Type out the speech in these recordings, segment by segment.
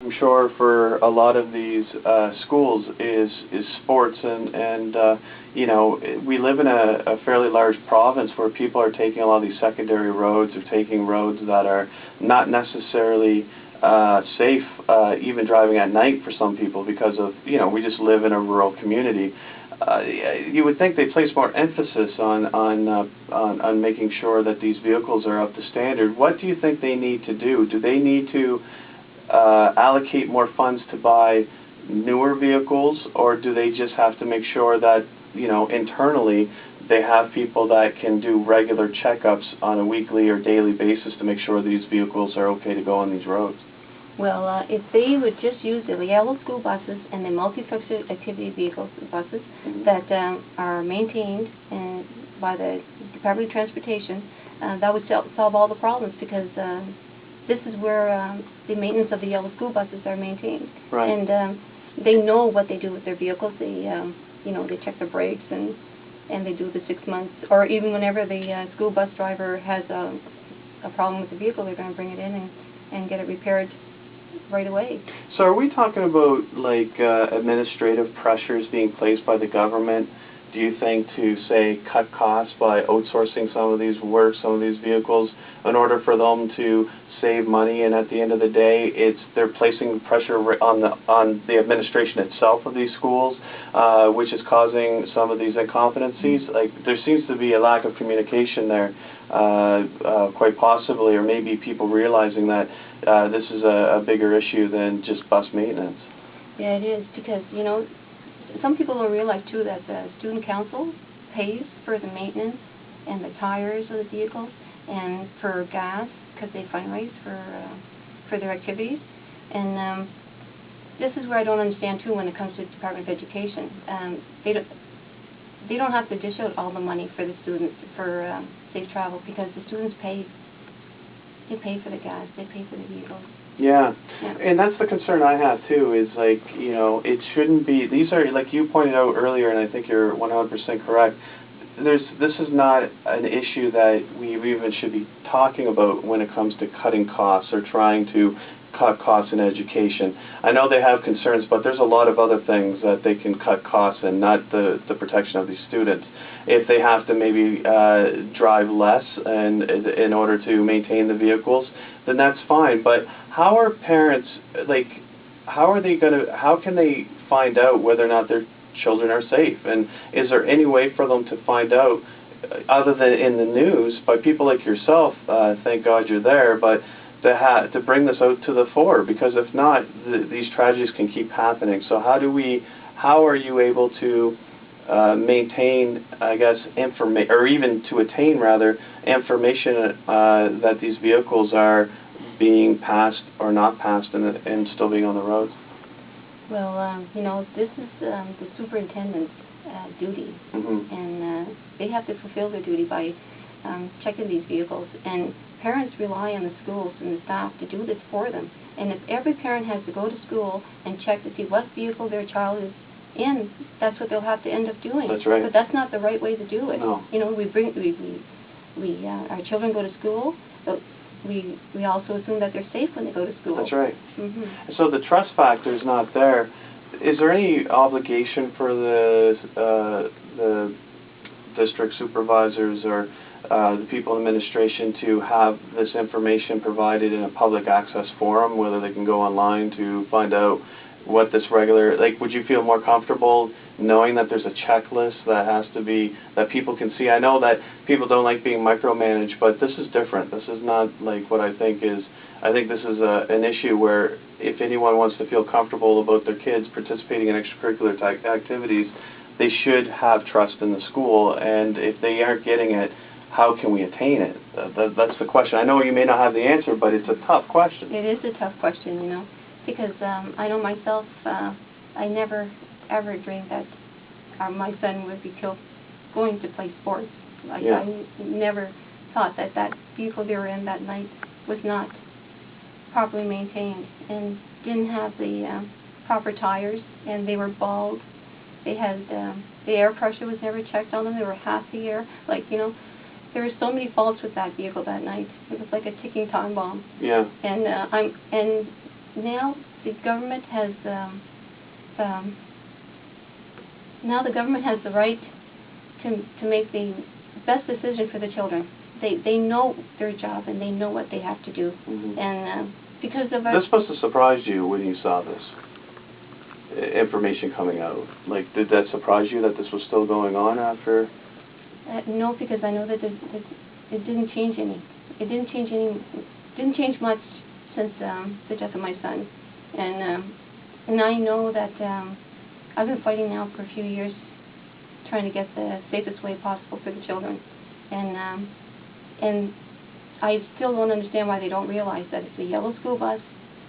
I'm sure for a lot of these schools is sports, and you know, we live in a fairly large province where people are taking a lot of these secondary roads, or taking roads that are not necessarily safe, even driving at night for some people, because of, you know, we just live in a rural community. You would think they place more emphasis on making sure that these vehicles are up to standard. What do you think they need to do? Do they need to allocate more funds to buy newer vehicles, or do they just have to make sure that, you know, internally they have people that can do regular checkups on a weekly or daily basis to make sure these vehicles are okay to go on these roads? Well, if they would just use the yellow school buses and the multi-function activity vehicles buses that are maintained by the Department of Transportation, that would solve all the problems, because this is where the maintenance of the yellow school buses are maintained. Right. And they know what they do with their vehicles. They, you know, they check the brakes, and they do the 6 months, or even whenever the school bus driver has a problem with the vehicle, they're going to bring it in and get it repaired right away. So are we talking about, like, administrative pressures being placed by the government, do you think, to, say, cut costs by outsourcing some of these work, some of these vehicles, in order for them to save money? And at the end of the day, they're placing pressure on the administration itself of these schools, which is causing some of these incompetencies. Like, there seems to be a lack of communication there, quite possibly, or maybe people realizing that this is a bigger issue than just bus maintenance. Yeah, it is, because, you know, some people don't realize, too, that the student council pays for the maintenance and the tires of the vehicles and for gas, because they fundraise for their activities. And this is where I don't understand, too, when it comes to the Department of Education. They don't have to dish out all the money for the students for safe travel, because the students pay. They pay for the gas, they pay for the vehicles. Yeah. Yeah, and that's the concern I have too, is, like, you know, it shouldn't be, these are, like you pointed out earlier, and I think you're 100% correct, this is not an issue that we even should be talking about when it comes to cutting costs or trying to cut costs in education. I know they have concerns, but there's a lot of other things that they can cut costs in, not the protection of these students. If they have to maybe drive less and in order to maintain the vehicles, then that's fine. But how are parents, like, how can they find out whether or not their children are safe? And is there any way for them to find out, other than in the news, by people like yourself? Thank God you're there, but to bring this out to the fore, because if not, these tragedies can keep happening. So how are you able to maintain, I guess, information, or even to attain, rather, information that these vehicles are being passed or not passed and still being on the roads? Well, you know, this is the superintendent's duty, and they have to fulfill their duty by checking these vehicles. And parents rely on the schools and the staff to do this for them. And if every parent has to go to school and check to see what vehicle their child is in, that's what they'll have to end up doing. That's right. But that's not the right way to do it. No. You know, our children go to school, but we also assume that they're safe when they go to school. That's right. So the trust factor is not there. Is there any obligation for the district supervisors or the people in administration to have this information provided in a public access forum, whether they can go online to find out what this like, would you feel more comfortable knowing that there's a checklist that has to be, that people can see? I know that people don't like being micromanaged, but this is different. This is not like what I think is, I think this is an issue where if anyone wants to feel comfortable about their kids participating in extracurricular activities, they should have trust in the school, and if they aren't getting it, how can we attain it? That's the question. I know you may not have the answer, but it's a tough question. It is a tough question, you know, because I know myself, I never ever dreamed that my son would be killed going to play sports. I never thought that vehicle they were in that night was not properly maintained and didn't have the proper tires, and they were bald. They had the air pressure was never checked on them. They were half the air. Like, you know, there were so many faults with that vehicle that night. It was like a ticking time bomb. Yeah. And now the government has now the government has the right to make the best decision for the children. They know their job and they know what they have to do. And because of this must have surprised you when you saw this information coming out. Like, did that surprise you that this was still going on after? No, because I know that it didn't change any. It didn't change much since the death of my son. And I know that I've been fighting now for a few years, trying to get the safest way possible for the children. And I still don't understand why they don't realize that it's a yellow school bus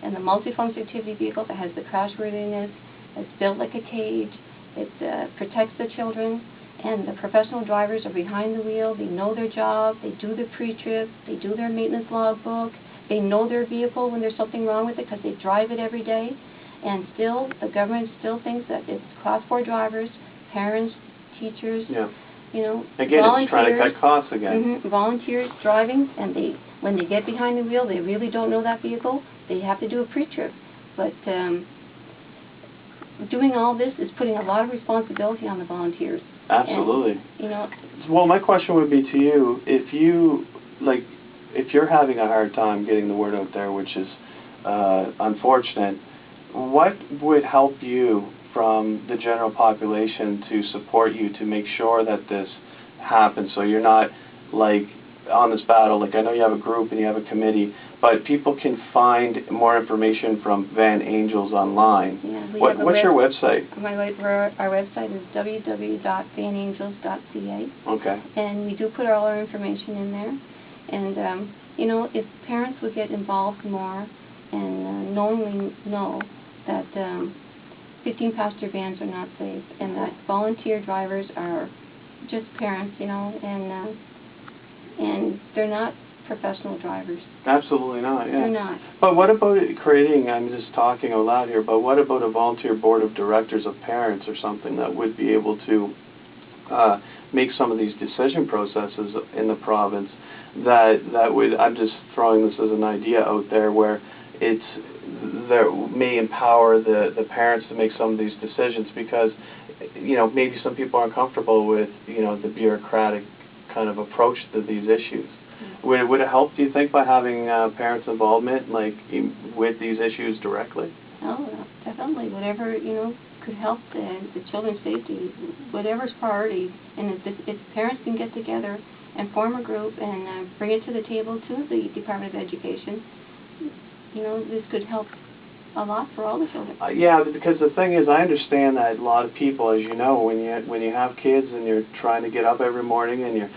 and the multifunction activity vehicle that has the crashworthiness. It's built like a cage. It protects the children. And the professional drivers are behind the wheel. They know their job. They do the pre-trip. They do their maintenance logbook. They know their vehicle when there's something wrong with it because they drive it every day. And still, the government still thinks that it's Class 4 drivers, parents, teachers, you know, again, volunteers. It's trying to cut costs again. Volunteers driving, and when they get behind the wheel, they really don't know that vehicle. They have to do a pre-trip. But doing all this is putting a lot of responsibility on the volunteers. Absolutely. And, you know. Well, my question would be to you, if you're having a hard time getting the word out there, which is unfortunate, what would help you from the general population to support you to make sure that this happens, so you're not like on this battle? Like, I know you have a group and you have a committee, but people can find more information from Van Angels online. Yeah, what's your website? Our website is www.vanangels.ca. Okay. And we do put all our information in there. And, you know, if parents would get involved more and knowingly know that 15-passenger vans are not safe and that volunteer drivers are just parents, you know, and they're not professional drivers. Absolutely not, yeah. They're not. But what about creating, I'm just talking out loud here, but what about a volunteer board of directors of parents or something that would be able to make some of these decision processes in the province that would, I'm just throwing this as an idea out there, where that may empower the parents to make some of these decisions, because, you know, maybe some people aren't comfortable with, you know, the bureaucratic kind of approach to these issues. Would it help, do you think, by having parents' involvement, like, with these issues directly? Oh, definitely. Whatever, you know, could help the children's safety, whatever's priority. And if parents can get together and form a group and bring it to the table to the Department of Education, you know, this could help a lot for all the children. Yeah, because the thing is, I understand that a lot of people, as you know, when you have kids and you're trying to get up every morning and you're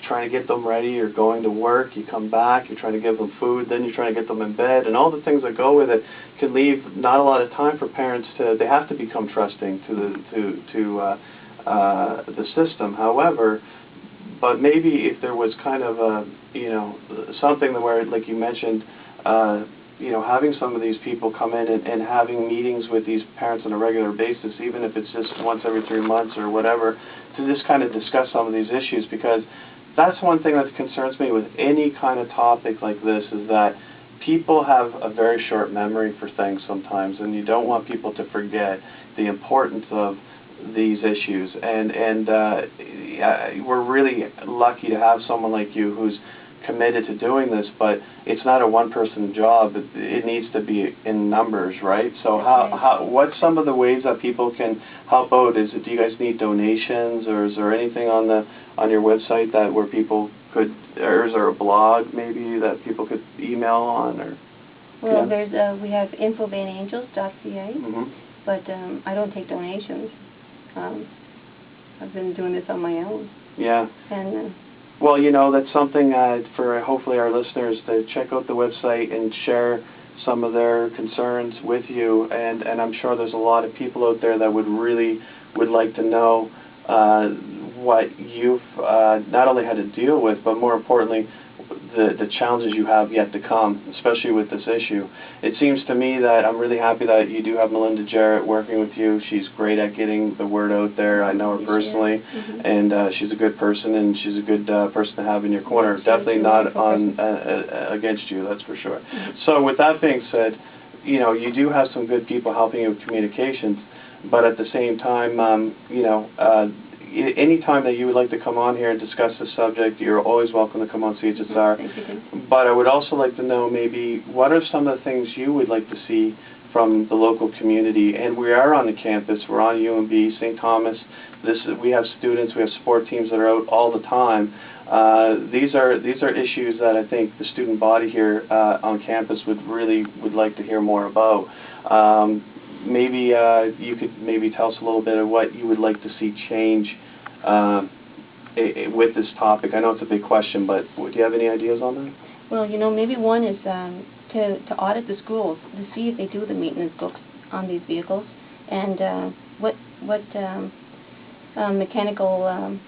trying to get them ready, you're going to work, you come back, you're trying to give them food, then you're trying to get them in bed, and all the things that go with it can leave not a lot of time for parents they have to become trusting to the system. However, but maybe if there was kind of a, you know, something where, like you mentioned, you know, having some of these people come in and having meetings with these parents on a regular basis, even if it's just once every 3 months or whatever, to just kind of discuss some of these issues, because that's one thing that concerns me with any kind of topic like this, is that people have a very short memory for things sometimes, and you don't want people to forget the importance of these issues. And we're really lucky to have someone like you who's committed to doing this, but it's not a one-person job. It needs to be in numbers, right? So what's some of the ways that people can help out? Do you guys need donations, or is there anything on your website that where people could, or is there a blog maybe that people could email on? Or well, there's we have info@vanangels.ca, but I don't take donations. I've been doing this on my own. Yeah. And well, you know, that's something for hopefully our listeners to check out the website and share some of their concerns with you. And I'm sure there's a lot of people out there that would like to know what you've not only had to deal with, but more importantly, the challenges you have yet to come, especially with this issue. It seems to me that I'm really happy that you do have Melinda Jarrett working with you. She's great at getting the word out there. I know her personally, and she's a good person, and she's a good person to have in your corner. Definitely not on against you, that's for sure. So with that being said, you know, you do have some good people helping you with communications, but at the same time, you know, any time that you would like to come on here and discuss this subject, you're always welcome to come on CHSR. Thank you. But I would also like to know maybe what are some of the things you would like to see from the local community. And we are on the campus. We're on UMB, St. Thomas. We have students, we have sport teams that are out all the time. These are issues that I think the student body here on campus would like to hear more about. Maybe you could maybe tell us a little bit of what you would like to see change with this topic. I know it's a big question, but do you have any ideas on that? Well, you know, maybe one is to audit the schools to see if they do the maintenance books on these vehicles, and what mechanical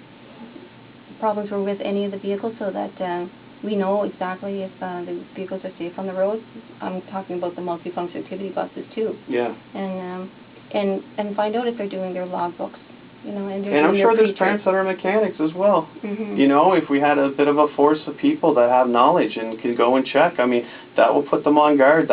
problems were with any of the vehicles, so that we know exactly if the vehicles are safe on the road. I'm talking about the multifunction activity buses too. Yeah. And find out if they're doing their logbooks, you know, and I'm sure there's parents that are mechanics as well. Mm-hmm. You know, if we had a bit of a force of people that have knowledge and can go and check, I mean, that will put them on guard.